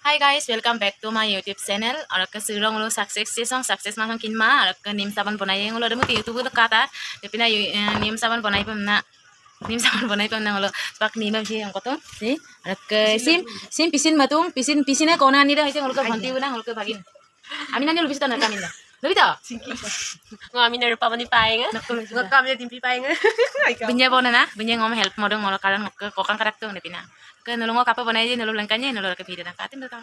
Hi guys, welcome back to my YouTube channel. Arak ke surong lo sukses masang kinma arak ke nim saban bonai ngolo demu YouTube lo kata depina nim saban bonai pemna nim saban bonai pemna ngolo pak nim am si angkoto si arak ke sim pisin matung pisine kona ni dah itu ngolo ke bhanti buna ngolo ke bagin ami nani lebih tanah kami dah lebih dah ngami na rupa mani paeng ngakam ya timpi paeng bunya ngom help modong ngolo kalan ke kokang karak tu depina ke nolongo kapa bonai je nolong langkanya nolong ke video katin do ta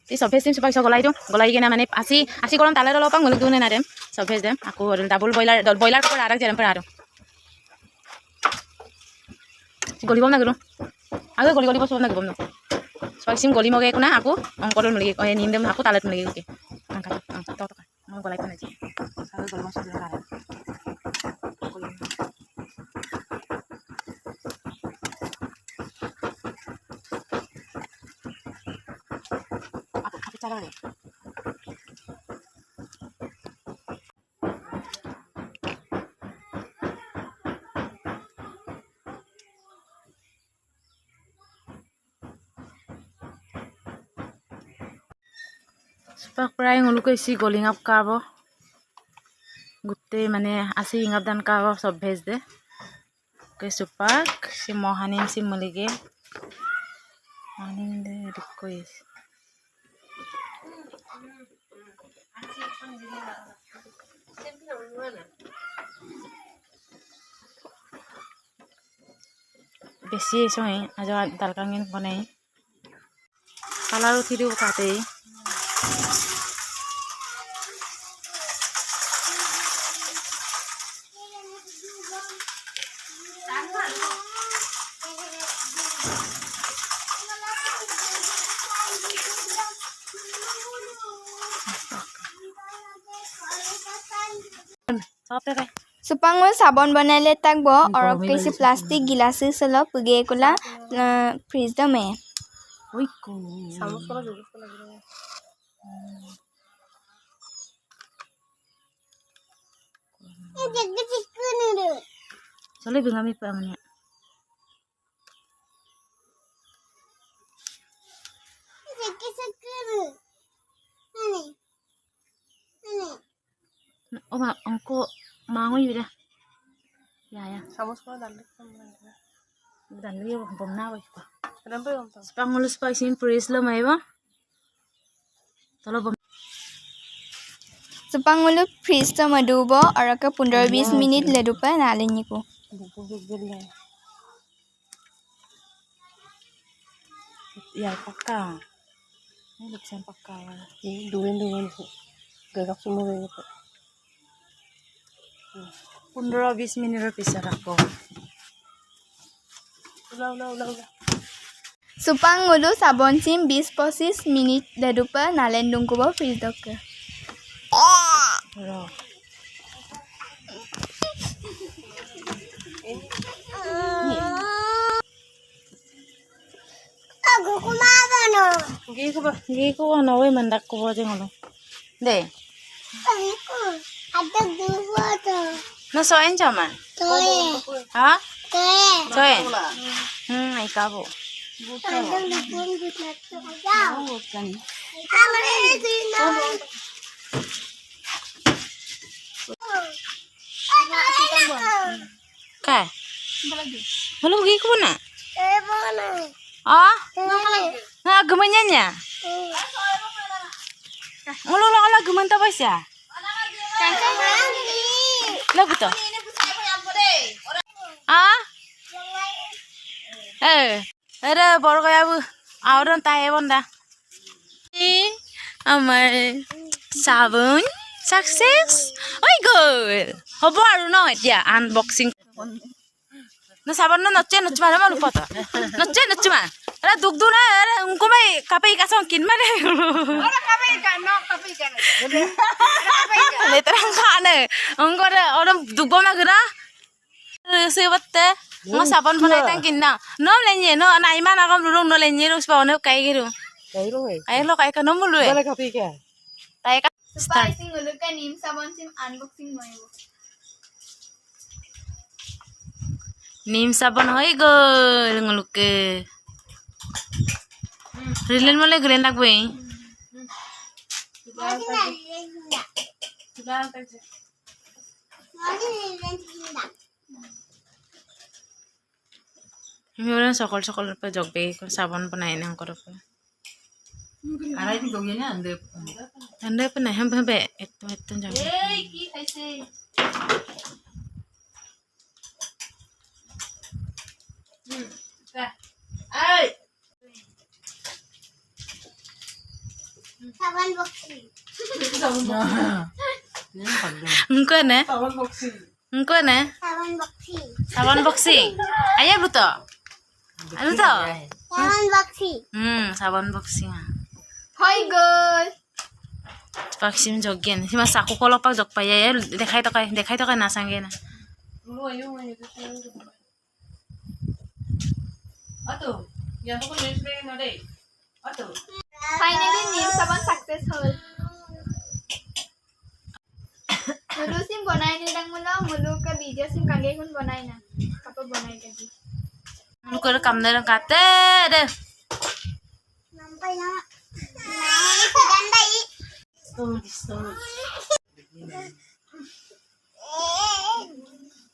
si sofes sim supaya golai kena mana asi kolam talar lo pang nguluk dune narem sofes dem aku double boiler ko arak jaram per aro goli bom na gulu aku goli bos na gulu supaya sim goli moge kuna aku ongkol mulai oh nim dem aku talat mulai oke angkat to mau golai kan aja aku goli masuk dulu kan aku cara deh Sepak prai nguluk isi goling up kabo gutte mane asi ingap dan kabo sob bhej de ke supak si mohanim si mulige mohanim de request besi songi aja dalkangin konai kalaru thidu kate Supangul sabon बनाले तक बो और किसी plastic गिलास से लो पुगे कुला fridge में oiko samus kola jugis kola gire sole bingami pa amanya oma ongko mango yuda ya samus kola dalik dan liyo bomna wa pa kenapa om tam spangulus pa sim pris lo mai ba tolo bom Supangul fridge तो मडुबो और का 15-20 minute ले दुपा नालेनी को ya pakka ini leksan pakka ini duren gagap semua gitu 15-20 menit bisa rakko ulah Supangul sabon sim 20-25 minute ले दुपा नालेन दुंको बो fridge दक ro Giku ano we mandak ko aja ngolo. De. No soen chama. Ha? Soen. Ai kabo. Kai. Belum giku na. Ah? Nah, gemanya. Ngolo geman ta pasya? Lah betul. Ah? Ada bor kaya bu. Auron tahe bonda. Amar sabun success. Oi good. Hobo aru no ya unboxing. No sabun no noche mara malu pata. Noche ma. Era dugdu na era unko mai kapai kasong kin mare. ora kapai kan Letrang kana. Unko ora dugbo na gira. Sewatte Ngo sabon bonai tang kinna. No lenye no na iman agam rung no lenye ru spa ono kai giru. Kayak lo eh. Ai lo kai ka no mulu e. Boleh kopi ke? Tai ka Start. Sing uluk ka neem sabon sim unboxing moyo. Neem sabon hoi gol nguluke. Rilen mole gulen lagbe. Ini orang sokol pe jogbe ko sabon बनाए ना करो पे Arai di dongnya ande. ande pe नहीं हम पे इतो जग Sabon boxing. Ini pandai. उनको ने Tawan boxing. उनको ने Sabon boxing. sabon boxing ayah buto buto Sabon boxing. sabon boxing Hoy girl. boxing jogen sima saku kolok pak jog pa ya dekhai to kai na sange na Lu ayo itu. Atuh, yang aku nulis lagi nade. Atuh. Finally neem sabon success hol. Mulu sim bonai ni dang mulu ka video sim kage kun bonai na. Apa bonai ka di. uनको kam na kate de Nampai na. Nani sedandai.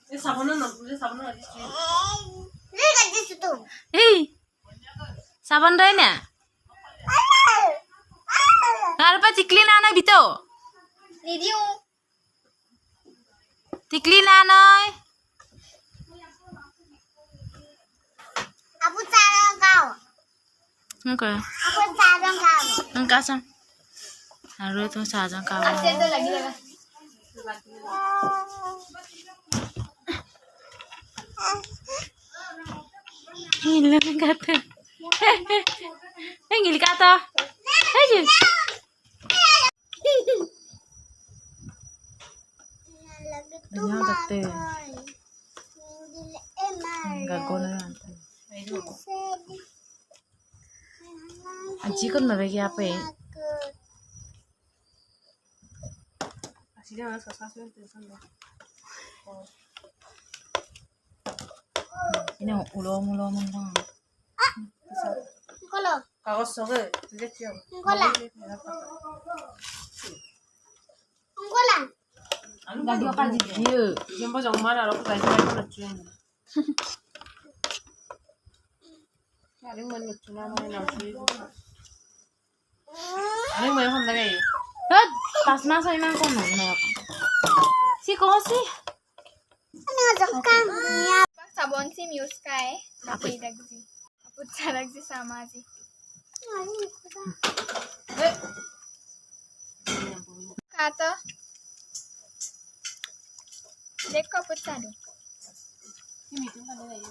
Ini sabunnya nggak, sabunnya nggak di. Ni ka di situ. hey sabon dai na Harpa tikli na na bito Video. tikli na noy Aku sarang kau. okay Aku sarang kau. angka sam haru tu sajang ka Asyik tu lagi laga. Gila kata. Gila kata. Aja. Banyak takte. Enggak guna nanti. Aji kan bagi apa ya? Aslinya nggak sesuatu yang terus. Ini ulom dong. Kalau. Kagos soge, lihat siapa? Ngolah. Ngolah. Lagi apa dia? Yang pas yang mana aku tanya mereka lucuan. Ada yang lucu nama yang lucu. Ada yang mau hamil lagi. Hah, pas masa ini aku nanya. Si kau sih? Sabon sim use kai. Tapi lagi. Apa cara lagi sama sih? Kata. Dekko apa cara? Ini tuh ada lagi.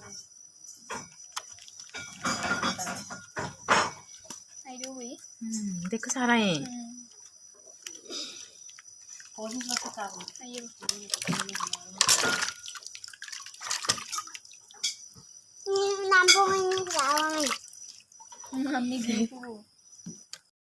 Ayo wi. Dek sana ya. Kau sih suka tahu. Ayo. Nampung ini kawan. Mami gitu.